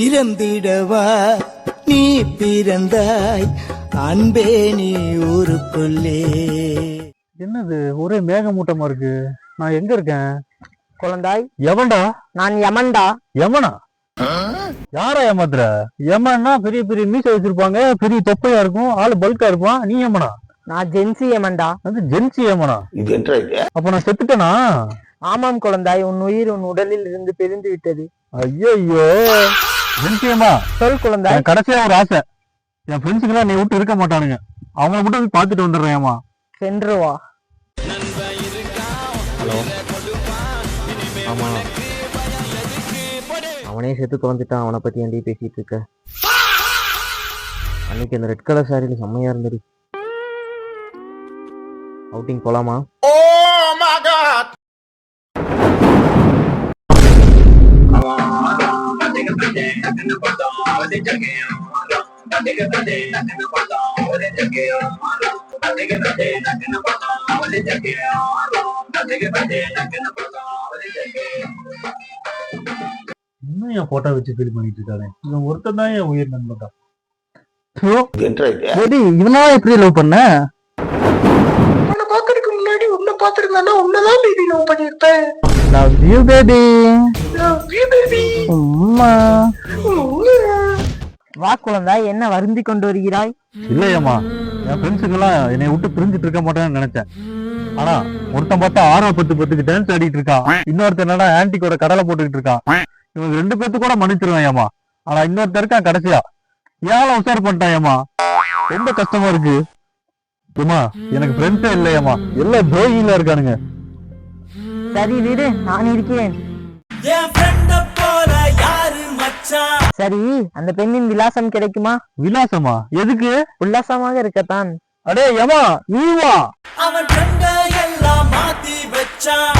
இறந்திடவா நீ பிறந்தாய் அன்பே நீ ஊருக்குள்ளே. என்னது ஒரே மேகமூட்டமா இருக்கு? நான் எங்க இருக்கேன்? குழந்தாய், எவன்டா? நான் யமன்டா. யமனா? யாரா ஏமாத்துற? யமன்னா பெரிய பெரிய மீசை வச்சிருப்பாங்க, பெரிய தொப்பையா இருக்கும், ஆளு பல்கா இருப்பான். நீ யமனா? நான் ஜென்சி யமன்டா. அது ஜென்சி யமனா? அப்ப நான் செத்துட்டேனா? ஆமாம் குழந்தாய், உன் உயிர் உன் உடலில் இருந்து பிரிந்து விட்டது. ஐயோ ஜென்சியமா, சொல் குழந்தாய். கடைசியா ஒரு ஆசை, என் ஃப்ரெண்ட்ஸுக்கெல்லாம் நீ விட்டு இருக்க மாட்டானுங்க, அவங்கள மட்டும் போய் பார்த்துட்டு வந்துடுறேன்மா. சென்று வா. ஹலோ, ஆமா அவனே செத்து தொலைஞ்சிட்டான். அவனை பத்தி ஏன்டி பேசிட்டு இருக்க? அன்னைக்கு அந்த ரெட் கலர் சாரியில செம்மையா இருந்தது. அவுட்டிங் போலாமா? இன்னும் என் போட்டோ வச்சு ஃபீல் பண்ணிட்டு இருக்காரு. இவன் ஒருத்தன் தான் என் உயிர் நண்பன். இவனா எப்படி லவ் பண்ண? உன்னை பாக்குறதுக்கு முன்னாடி உன்னை பாத்துருந்தானா உன்னதான் பேபி லவ் பண்ணிருப்பேன். Love you baby. Love you baby. அம்மா வா குழந்தாய், என்ன வருந்தி கொண்டு வருகிறாய்? இல்லையம்மா, என் ஃப்ரெண்ட்ஸுக்கெல்லாம் என்னை விட்டு பிரிஞ்சுட்டு இருக்க மாட்டேன்னு நினைச்சேன். ஆனா ஒருத்தன் பார்த்தா 6-10 டான்ஸ் ஆடிட்டு இருக்கான், இன்னொருத்தர் என்னடா ஆன்டிக்கோட கடலை போட்டுக்கிட்டு இருக்கான். இவங்க 2 பேர்த்து கூட மன்னிச்சிருவேன் ஏமா. ஆனா இன்னொருத்தர் இருக்கான் கடைசியா, ஏன் உசார் பண்ணிட்டான் ஏமா. ரொம்ப கஷ்டமா இருக்கு ஏமா. எனக்கு ஃப்ரெண்ட்ஸே இல்லையம்மா, எல்லாம் துரோகிங்களா இருக்கானுங்க. சரி விடு, நான் இருக்கிறேன். சரி, அந்த பெண்ணின் விலாசம் கிடைக்குமா? விலாசமா? எதுக்கு? உல்லாசமாக இருக்கத்தான். அடே ஏமா, நீ வா. அவன் எல்லாம் மாத்தி வச்சான்.